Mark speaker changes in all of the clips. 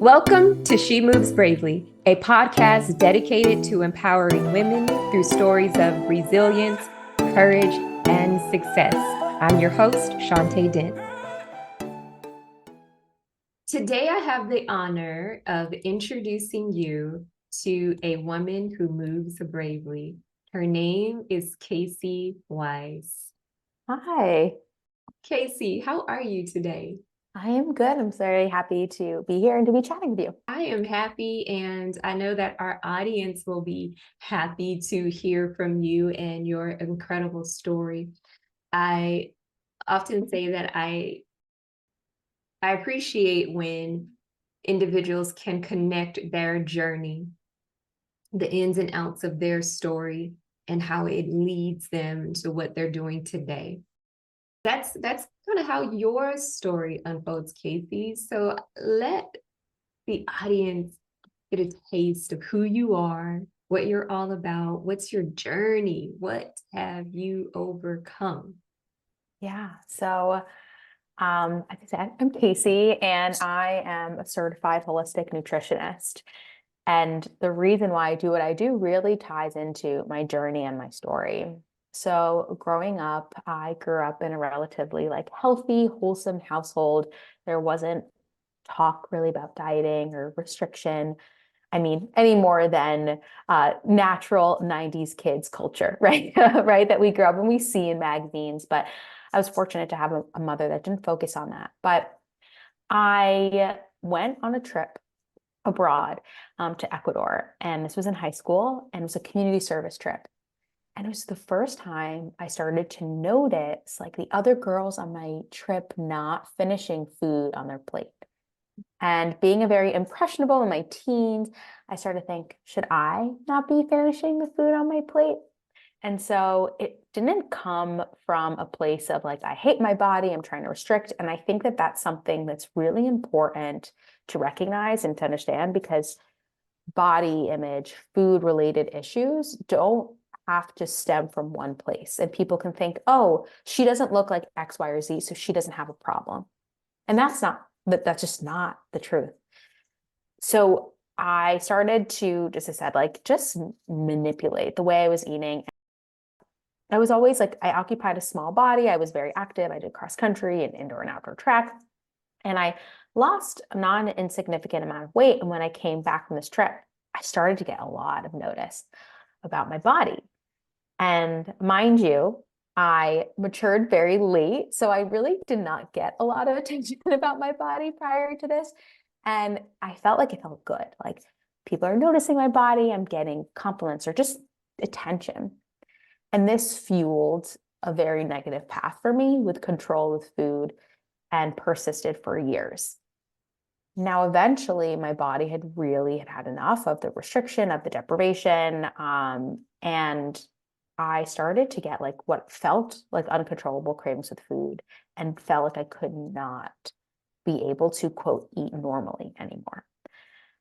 Speaker 1: Welcome to She Moves Bravely, a podcast dedicated to empowering women through stories of resilience, courage, and success. I'm your host, Shantae Dent. Today, I have the honor of introducing you to a woman who moves bravely. Her name is Casey Weiss.
Speaker 2: Hi,
Speaker 1: Casey, how are you today?
Speaker 2: I am good. I'm very happy to be here and to be chatting with you.
Speaker 1: I am happy, and I know that our audience will be happy to hear from you and your incredible story. I often say that I appreciate when individuals can connect their journey, the ins and outs of their story, and how it leads them to what they're doing today. That's kind of how your story unfolds, Casey. So let the audience get a taste of who you are, what you're all about, what's your journey, what have you overcome?
Speaker 2: Yeah, so like I said, I'm Casey and I am a certified holistic nutritionist. And the reason why I do what I do really ties into my journey and my story. So growing up, I grew up in a relatively healthy, wholesome household. There wasn't talk really about dieting or restriction. I mean, any more than natural 90s kids culture, right? Right, that we grew up and we see in magazines. But I was fortunate to have a mother that didn't focus on that. But I went on a trip abroad to Ecuador, and this was in high school, and it was a community service trip. And it was the first time I started to notice the other girls on my trip not finishing food on their plate. And being a very impressionable in my teens, I started to think, should I not be finishing the food on my plate? And so it didn't come from a place of I hate my body, I'm trying to restrict. And I think that that's something that's really important to recognize and to understand, because body image, food related issues don't have to stem from one place. And people can think, oh, she doesn't look like X, Y, or Z, so she doesn't have a problem. And that's just not the truth. So I started to, just as I said, just manipulate the way I was eating. I was always I occupied a small body. I was very active. I did cross country and indoor and outdoor track. And I lost a non-insignificant amount of weight. And when I came back from this trip, I started to get a lot of notice about my body. And mind you, I matured very late, so I really did not get a lot of attention about my body prior to this. And I felt like it felt good. People are noticing my body, I'm getting compliments or just attention. And this fueled a very negative path for me with control with food and persisted for years. Now, eventually, my body had really had enough of the restriction, of the deprivation, and I started to get what felt like uncontrollable cravings with food and felt like I could not be able to, quote, eat normally anymore.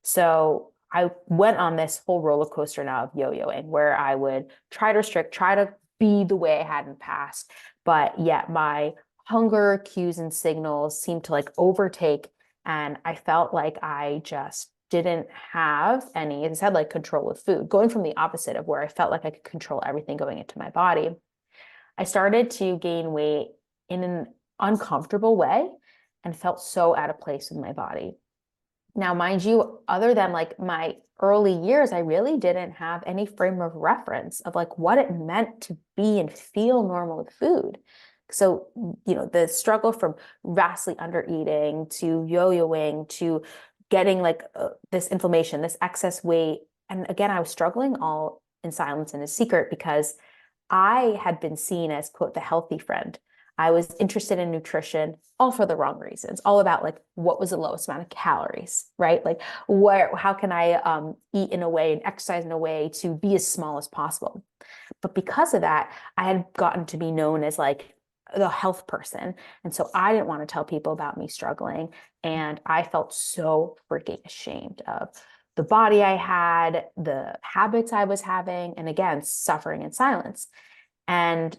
Speaker 2: So I went on this whole roller coaster now of yo-yoing, where I would try to restrict, try to be the way I had in the past, but yet my hunger cues and signals seemed to overtake, and I felt like I just didn't have any, as I said, control with food, going from the opposite of where I felt like I could control everything going into my body. I started to gain weight in an uncomfortable way and felt so out of place in my body. Now, mind you, other than my early years, I really didn't have any frame of reference of what it meant to be and feel normal with food. So, the struggle from vastly under eating to yo-yoing to getting this inflammation, this excess weight. And again, I was struggling all in silence and in secret, because I had been seen as, quote, the healthy friend. I was interested in nutrition, all for the wrong reasons, all about what was the lowest amount of calories, right? How can I eat in a way and exercise in a way to be as small as possible? But because of that, I had gotten to be known as the health person. And so I didn't want to tell people about me struggling. And I felt so freaking ashamed of the body I had, the habits I was having, and again, suffering in silence. And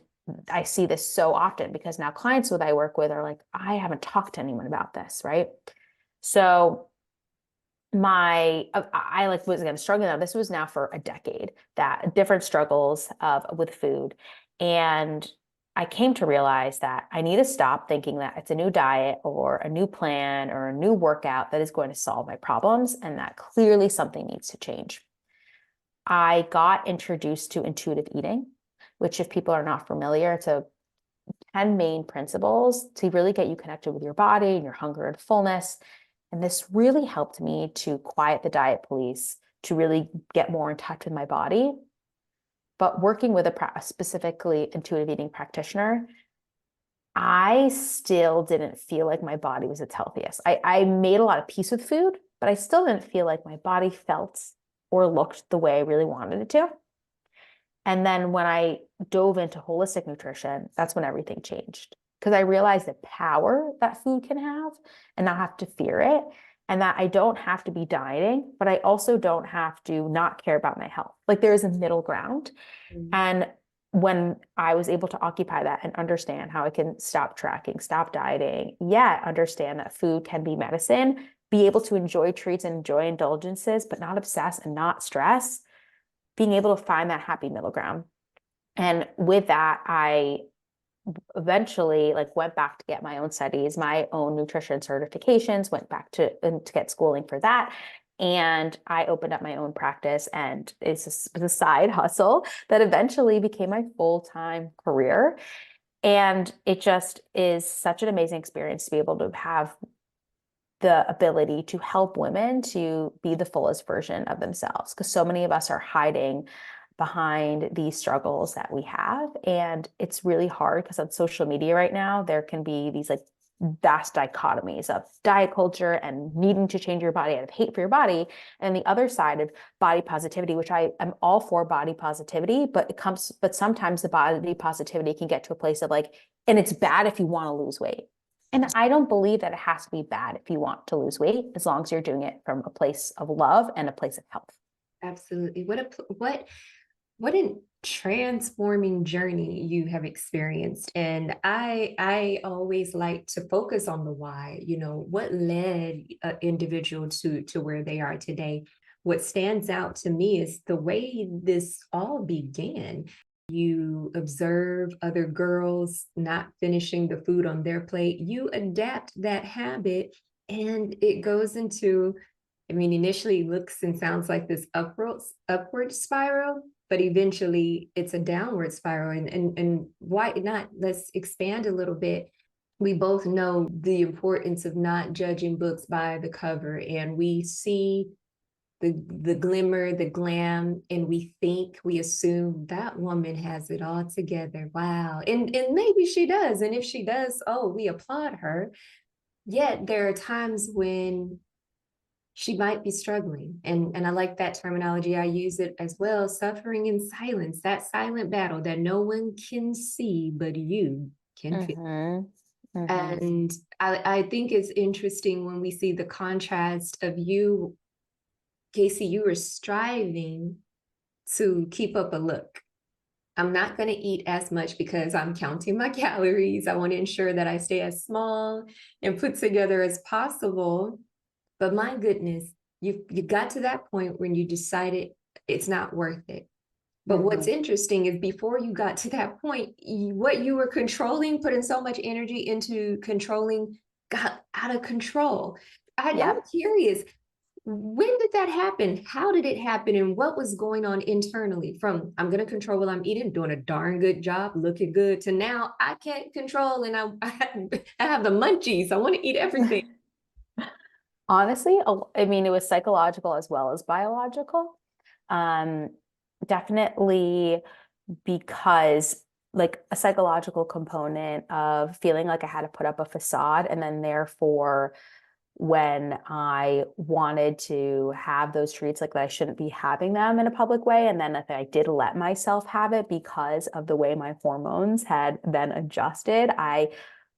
Speaker 2: I see this so often because now clients that I work with are I haven't talked to anyone about this, right? So I like was again struggling now. This was now for a decade, that different struggles of with food. And I came to realize that I need to stop thinking that it's a new diet or a new plan or a new workout that is going to solve my problems, and that clearly something needs to change. I got introduced to intuitive eating, which, if people are not familiar, it's a 10 main principles to really get you connected with your body and your hunger and fullness. And this really helped me to quiet the diet police, to really get more in touch with my body. But working with a specifically intuitive eating practitioner, I still didn't feel like my body was its healthiest. I made a lot of peace with food, but I still didn't feel like my body felt or looked the way I really wanted it to. And then when I dove into holistic nutrition, that's when everything changed. Because I realized the power that food can have and not have to fear it. And that I don't have to be dieting, but I also don't have to not care about my health. Like there is a middle ground.
Speaker 1: Mm.
Speaker 2: And when I was able to occupy that and understand how I can stop tracking, stop dieting, yet understand that food can be medicine, be able to enjoy treats and enjoy indulgences, but not obsess and not stress, being able to find that happy middle ground. And with that, I eventually like went back to get my own studies, my own nutrition certifications, went back to get schooling for that. And I opened up my own practice, and it's a side hustle that eventually became my full-time career. And it just is such an amazing experience to be able to have the ability to help women to be the fullest version of themselves, because so many of us are hiding behind these struggles that we have. And it's really hard because on social media right now, there can be these like vast dichotomies of diet culture and needing to change your body out of hate for your body, and the other side of body positivity, which I am all for body positivity, but sometimes the body positivity can get to a place of like, and it's bad if you want to lose weight. And I don't believe that it has to be bad if you want to lose weight, as long as you're doing it from a place of love and a place of health.
Speaker 1: Absolutely. What a transforming journey you have experienced. And I always like to focus on the why, what led an individual to where they are today. What stands out to me is the way this all began. You observe other girls not finishing the food on their plate, you adapt that habit, and it goes into, I mean, initially it looks and sounds like this upward spiral, but eventually it's a downward spiral. And why not? Let's expand a little bit. We both know the importance of not judging books by the cover, and we see the glimmer, the glam, and we assume that woman has it all together. Wow. And maybe she does. And if she does, oh, we applaud her. Yet there are times when she might be struggling. And I like that terminology. I use it as well. Suffering in silence, that silent battle that no one can see, but you can feel.
Speaker 2: Mm-hmm. Mm-hmm.
Speaker 1: And I think it's interesting when we see the contrast of you, Casey, you were striving to keep up a look. I'm not going to eat as much because I'm counting my calories. I want to ensure that I stay as small and put together as possible. But my goodness, you got to that point when you decided it's not worth it. But what's
Speaker 2: Mm-hmm.
Speaker 1: interesting is before you got to that point, what you were controlling, putting so much energy into controlling, got out of control. I'm
Speaker 2: Yep.
Speaker 1: curious, when did that happen? How did it happen? And what was going on internally from I'm going to control what I'm eating, doing a darn good job, looking good, to now I can't control and I have the munchies. I want to eat everything.
Speaker 2: Honestly, I mean, it was psychological as well as biological. Um, Definitely because like a psychological component of feeling like I had to put up a facade, and then therefore when I wanted to have those treats, like that I shouldn't be having them in a public way. And then if I did let myself have it because of the way my hormones had then adjusted, I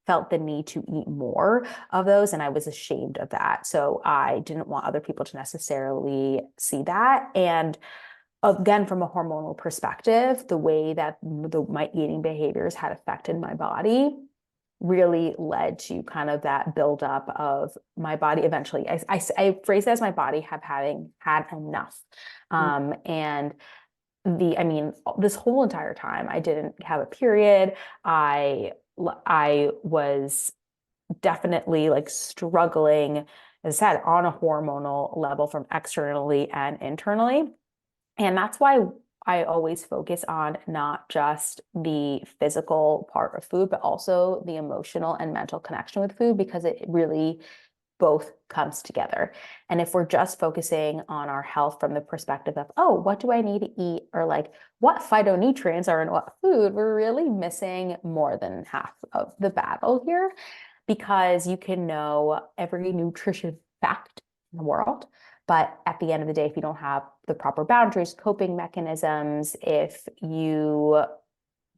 Speaker 2: felt the need to eat more of those. And I was ashamed of that. So I didn't want other people to necessarily see that. And again, from a hormonal perspective, the way that my eating behaviors had affected my body really led to kind of that buildup of my body eventually. I phrase it as my body having had enough. And I mean, this whole entire time I didn't have a period. I was definitely like struggling, as I said, on a hormonal level from externally and internally. And that's why I always focus on not just the physical part of food, but also the emotional and mental connection with food, because it really both comes together. And if we're just focusing on our health from the perspective of, oh, what do I need to eat? Or like, what phytonutrients are in what food? We're really missing more than half of the battle here, because you can know every nutrition fact in the world. But at the end of the day, if you don't have the proper boundaries, coping mechanisms, if you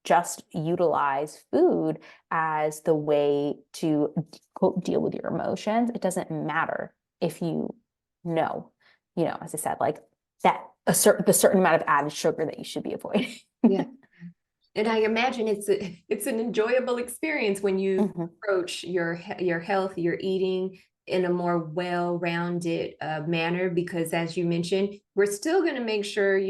Speaker 2: just utilize food as the way to quote, deal with your emotions, it doesn't matter if know, as I said, like that the certain amount of added sugar that you should be avoiding.
Speaker 1: Yeah. And I imagine it's an enjoyable experience when you approach your health, your eating in a more well-rounded manner, because as you mentioned, we're still going to make sure,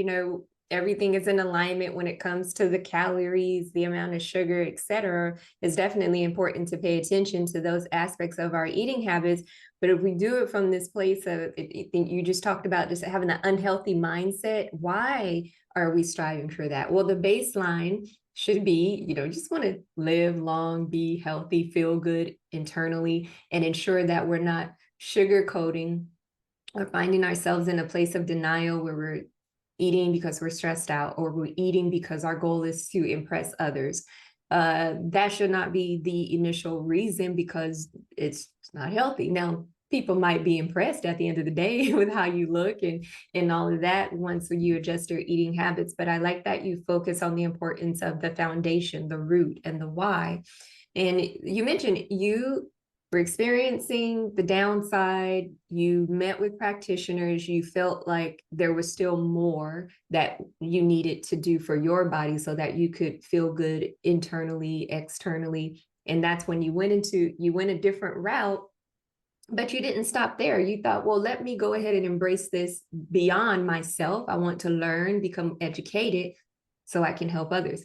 Speaker 1: everything is in alignment when it comes to the calories, the amount of sugar, et cetera. It's definitely important to pay attention to those aspects of our eating habits. But if we do it from this place of, I think you just talked about just having an unhealthy mindset, why are we striving for that? Well, the baseline should be, just want to live long, be healthy, feel good internally, and ensure that we're not sugarcoating or finding ourselves in a place of denial where we're eating because we're stressed out, or we're eating because our goal is to impress others. That should not be the initial reason, because it's not healthy. Now, people might be impressed at the end of the day with how you look and all of that once you adjust your eating habits. But I like that you focus on the importance of the foundation, the root, and the why. And you mentioned you were experiencing the downside, you met with practitioners, you felt like there was still more that you needed to do for your body so that you could feel good internally, externally. And that's when you went a different route. But you didn't stop there. You thought, well, let me go ahead and embrace this beyond myself. I want to learn, become educated so I can help others.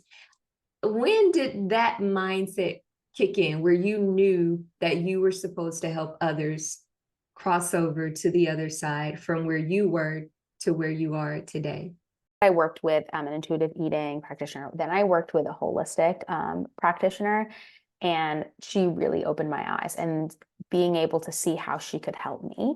Speaker 1: When did that mindset kick in where you knew that you were supposed to help others cross over to the other side from where you were to where you are today?
Speaker 2: I worked with an intuitive eating practitioner. Then I worked with a holistic practitioner, and she really opened my eyes and being able to see how she could help me.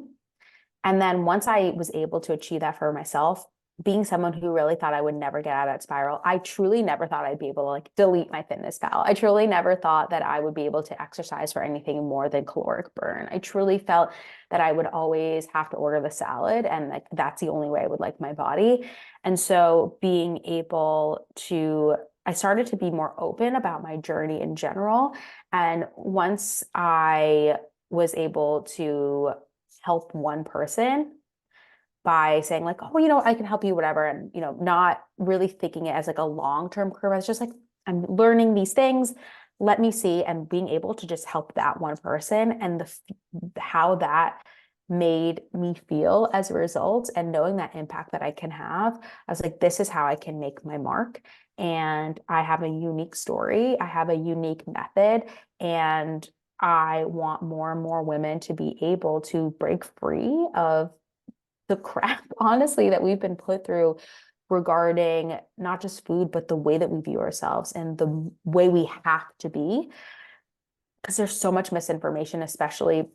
Speaker 2: And then once I was able to achieve that for myself, being someone who really thought I would never get out of that spiral, I truly never thought I'd be able to like delete my fitness pal. I truly never thought that I would be able to exercise for anything more than caloric burn. I truly felt that I would always have to order the salad, and like that's the only way I would like my body. And so being able to I started to be more open about my journey in general. And once I was able to help one person by saying like, oh, I can help you, whatever. And, not really thinking it as like a long-term career. It's just like, I'm learning these things. Let me see. And being able to just help that one person and how that made me feel as a result, and knowing that impact that I can have, I was like, this is how I can make my mark. And I have a unique story. I have a unique method. And I want more and more women to be able to break free of the crap, honestly, that we've been put through regarding not just food, but the way that we view ourselves and the way we have to be. Because there's so much misinformation, especially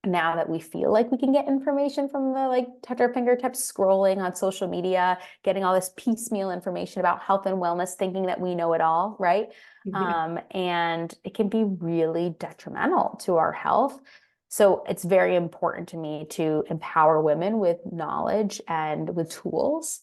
Speaker 2: now that we feel like we can get information from the like touch our fingertips, scrolling on social media, getting all this piecemeal information about health and wellness, thinking that we know it all, right? And it can be really detrimental to our health. So it's very important to me to empower women with knowledge and with tools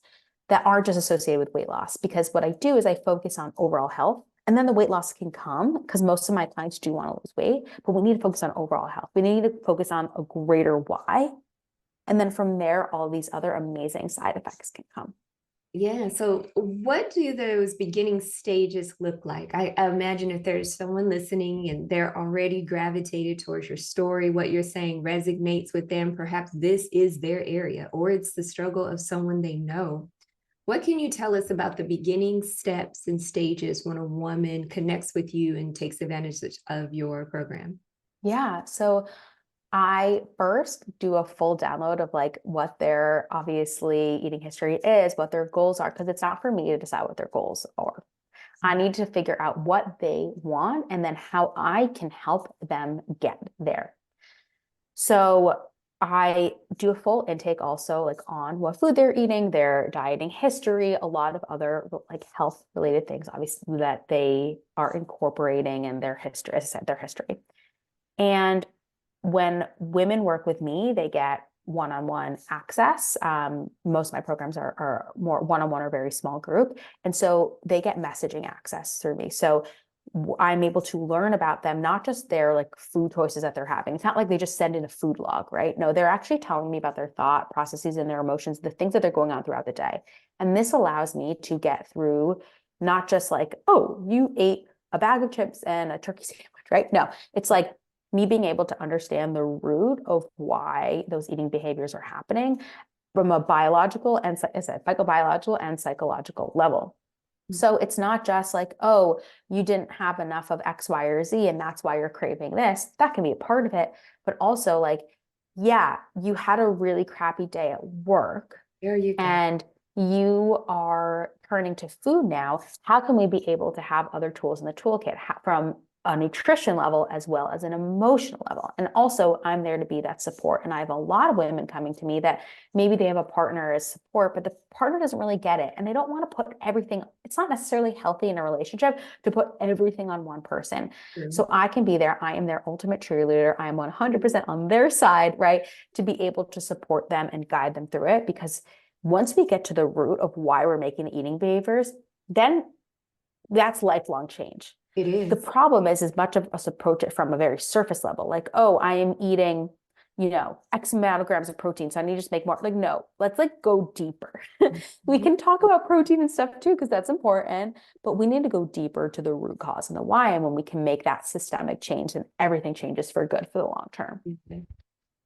Speaker 2: that aren't just associated with weight loss. Because what I do is I focus on overall health, and then the weight loss can come because most of my clients do want to lose weight, but we need to focus on overall health. We need to focus on a greater why. And then from there, all these other amazing side effects can come.
Speaker 1: Yeah. So, what do those beginning stages look like? I imagine if there's someone listening and they're already gravitated towards your story, what you're saying resonates with them, perhaps this is their area or it's the struggle of someone they know. What can you tell us about the beginning steps and stages when a woman connects with you and takes advantage of your program?
Speaker 2: Yeah. So I first do a full download of like what their obviously eating history is, what their goals are, because it's not for me to decide what their goals are. I need to figure out what they want and then how I can help them get there. So I do a full intake also like on what food they're eating, their dieting history, a lot of other like health related things, obviously, that they are incorporating in their history, as I said, their history. And when women work with me, they get one-on-one access. Most of my programs are more one-on-one or very small group. And so they get messaging access through me. So I'm able to learn about them, not just their like food choices that they're having. It's not like they just send in a food log, right? No, they're actually telling me about their thought processes and their emotions, the things that they're going on throughout the day. And this allows me to get through not just like, oh, you ate a bag of chips and a turkey sandwich, right? No, it's like me being able to understand the root of why those eating behaviors are happening from a biological and as a psychobiological and psychological level. So it's not just like, oh, you didn't have enough of X, Y, or Z, and that's why you're craving this. That can be a part of it. But also, like, yeah, you had a really crappy day at work
Speaker 1: There you go.
Speaker 2: and you are turning to food now. How can we be able to have other tools in the toolkit from a nutrition level as well as an emotional level? And also, I'm there to be that support. And I have a lot of women coming to me that maybe they have a partner as support, but the partner doesn't really get it. And they don't want to put everything, it's not necessarily healthy in a relationship to put everything on one person.
Speaker 1: True.
Speaker 2: So I can be there. I am their ultimate cheerleader. I am 100% on their side, right? To be able to support them and guide them through it. Because once we get to the root of why we're making the eating behaviors, then that's lifelong change.
Speaker 1: It
Speaker 2: The
Speaker 1: is.
Speaker 2: problem is, as much of us approach it from a very surface level, like, oh, I am eating, X amount of grams of protein, so I need to just make more. Like, no, let's like go deeper. We
Speaker 1: Mhm.
Speaker 2: can talk about protein and stuff too, because that's important, but we need to go deeper to the root cause and the why. And when we can make that systemic change, then everything changes for good for the long term.
Speaker 1: Okay.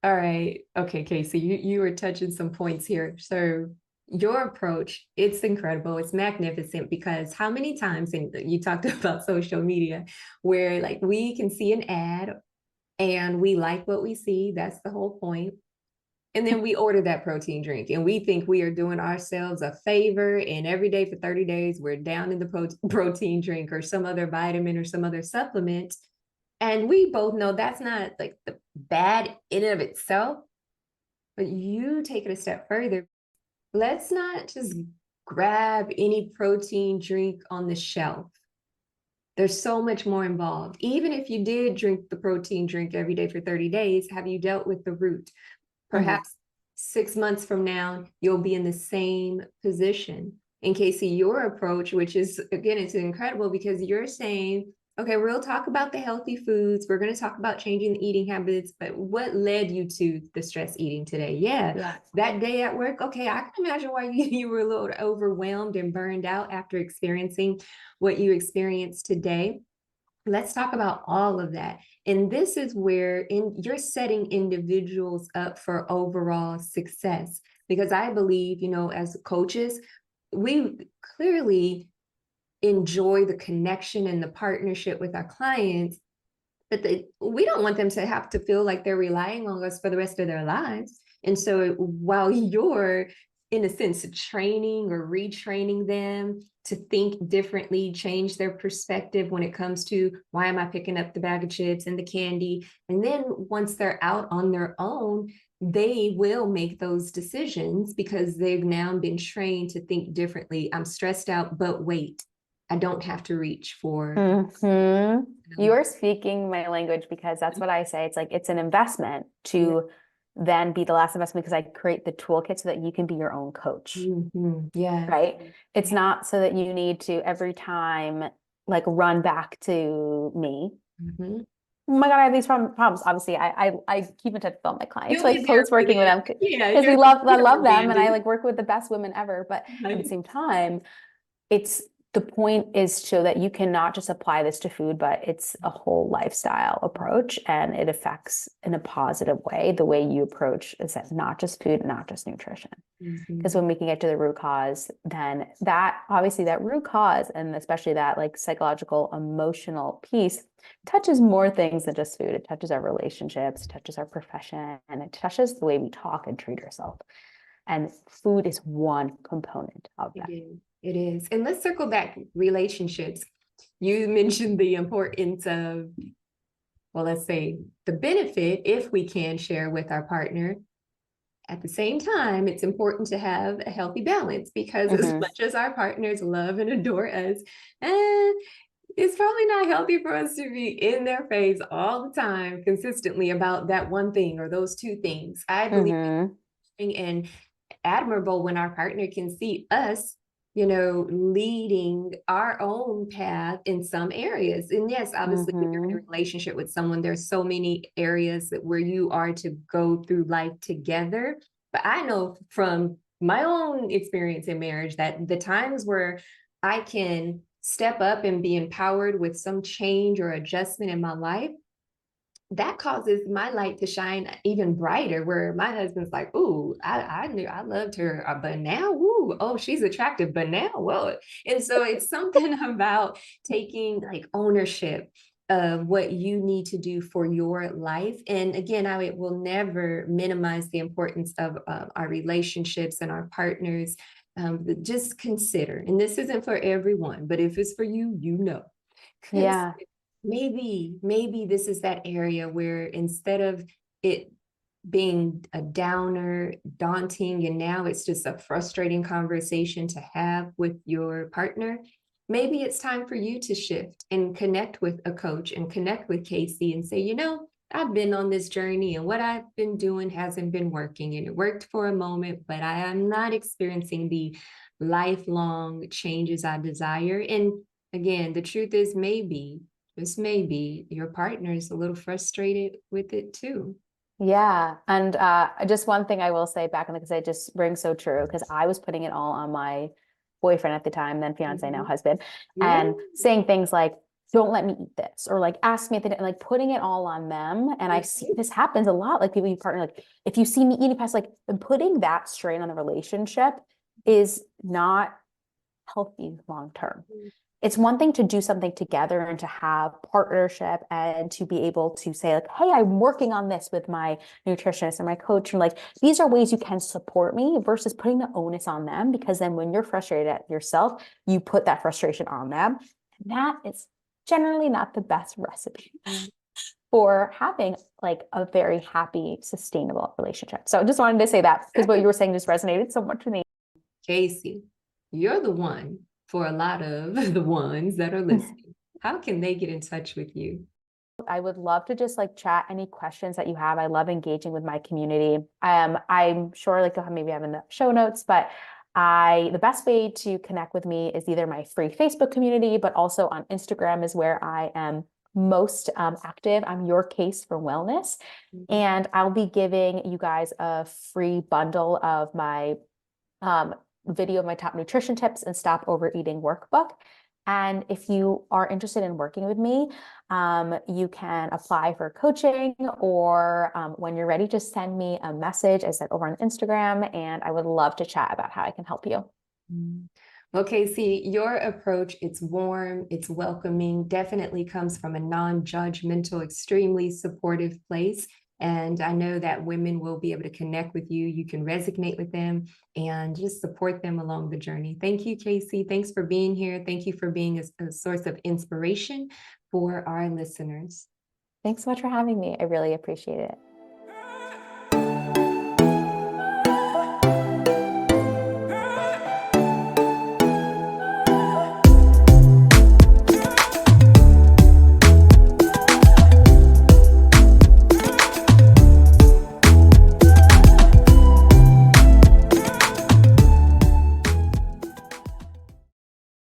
Speaker 1: All right. Okay, Casey, you were touching some points here. So your approach, it's incredible. It's magnificent because how many times, and you talked about social media, where like we can see an ad and we like what we see. That's the whole point. And then we order that protein drink and we think we are doing ourselves a favor. And every day for 30 days, we're down in the protein drink or some other vitamin or some other supplement. And we both know that's not like the bad in and of itself, but you take it a step further. Let's not just grab any protein drink on the shelf. There's so much more involved. Even if you did drink the protein drink every day for 30 days, have you dealt with the root?
Speaker 2: Mhm.
Speaker 1: Perhaps 6 months from now, you'll be in the same position. And Casey, your approach, which is again, it's incredible because you're saying, okay, we'll talk about the healthy foods. We're going to talk about changing the eating habits, but what led you to the stress eating today? Yeah,
Speaker 2: Yeah.
Speaker 1: that day at work. Okay, I can imagine why you were a little overwhelmed and burned out after experiencing what you experienced today. Let's talk about all of that. And this is where you're setting individuals up for overall success. Because I believe, as coaches, we clearly enjoy the connection and the partnership with our clients, but we don't want them to have to feel like they're relying on us for the rest of their lives. And so while you're, in a sense, training or retraining them to think differently, change their perspective when it comes to why am I picking up the bag of chips and the candy? And then once they're out on their own, they will make those decisions because they've now been trained to think differently. I'm stressed out, but wait, I don't have to reach for.
Speaker 2: Hmm. You're speaking my language because that's what I say. It's like it's an investment
Speaker 1: Yeah.
Speaker 2: to then be the last investment because I create the toolkit so that you can be your own coach,
Speaker 1: Yes.
Speaker 2: right? It's not so that you need to every time like run back to me.
Speaker 1: Mhm.
Speaker 2: oh my God, I have these problems. Obviously, I keep in touch with all my clients,
Speaker 1: You'll be
Speaker 2: like
Speaker 1: there
Speaker 2: post
Speaker 1: for
Speaker 2: working with
Speaker 1: them.
Speaker 2: them
Speaker 1: Yeah,
Speaker 2: because I
Speaker 1: you're never
Speaker 2: love them and I
Speaker 1: abandoned.
Speaker 2: like work with the best women ever. But at the
Speaker 1: Right.
Speaker 2: same time, it's the point is so that you cannot just apply this to food, but it's a whole lifestyle approach and it affects in a positive way the way you approach is that not just food, not just nutrition. Because
Speaker 1: Mhm.
Speaker 2: when we can get to the root cause, then that obviously that root cause and especially that like psychological, emotional piece touches more things than just food. It touches our relationships, it touches our profession, and it touches the way we talk and treat ourselves. And food is one component of
Speaker 1: It
Speaker 2: that.
Speaker 1: is. It is. And let's circle back relationships. You mentioned the importance of, well, let's say the benefit, if we can share with our partner. At the same time, it's important to have a healthy balance because as
Speaker 2: Mm-hmm.
Speaker 1: much as our partners love and adore us, eh, it's probably not healthy for us to be in their face all the time, consistently about that one thing or those two things. I believe
Speaker 2: Mm-hmm.
Speaker 1: and admirable when our partner can see us, leading our own path in some areas. And yes, obviously, when you're in
Speaker 2: Mm-hmm.
Speaker 1: a relationship with someone, there's so many areas where you are to go through life together. But I know from my own experience in marriage that the times where I can step up and be empowered with some change or adjustment in my life, that causes my light to shine even brighter where my husband's like, ooh, I knew I loved her, but now, ooh, oh, she's attractive, but now, whoa. And so it's something about taking like ownership of what you need to do for your life. And again, I will never minimize the importance of our relationships and our partners. Just consider, and this isn't for everyone, but if it's for you, consider
Speaker 2: Yeah.
Speaker 1: maybe this is that area where instead of it being a downer, daunting, and now it's just a frustrating conversation to have with your partner, maybe it's time for you to shift and connect with a coach and connect with Casey and say, I've been on this journey and what I've been doing hasn't been working, and it worked for a moment, but I am not experiencing the lifelong changes I desire. And again, the truth is maybe, just maybe, your partner is a little frustrated with it too.
Speaker 2: Yeah. And just one thing I will say back on the, because it just rings so true, because I was putting it all on my boyfriend at the time, then fiance, now
Speaker 1: Mhm.
Speaker 2: husband,
Speaker 1: Yeah.
Speaker 2: and saying things like, don't let me eat this, or like ask me at the like putting it all on them. And I see
Speaker 1: Mhm.
Speaker 2: this happens a lot. Like people you partner, like if you see me eating past, like and putting that strain on the relationship is not healthy long term. It's one thing to do something together and to have partnership and to be able to say like, hey, I'm working on this with my nutritionist and my coach, and like these are ways you can support me versus putting the onus on them, because then when you're frustrated at yourself, you put that frustration on them, and that is generally not the best recipe for having like a very happy, sustainable relationship. So I just wanted to say that because what you were saying just resonated so much with me.
Speaker 1: Casey, you're the one for a lot of the ones that are listening. How can they get in touch with you?
Speaker 2: I would love to just like chat any questions that you have. I love engaging with my community. I'm sure like you'll maybe have in the show notes, but the best way to connect with me is either my free Facebook community, but also on Instagram is where I am most active. I'm Your Case for Wellness.
Speaker 1: Mhm.
Speaker 2: And I'll be giving you guys a free bundle of my um, video of my top nutrition tips and stop overeating workbook. And if you are interested in working with me, you can apply for coaching, or when you're ready, just send me a message, I said, over on Instagram, and I would love to chat about how I can help you.
Speaker 1: Mm. Well, Casey, your approach, it's warm, it's welcoming, definitely comes from a non-judgmental, extremely supportive place. And I know that women will be able to connect with you. You can resonate with them and just support them along the journey. Thank you, Casey. Thanks for being here. Thank you for being a source of inspiration for our listeners.
Speaker 2: Thanks so much for having me. I really appreciate it.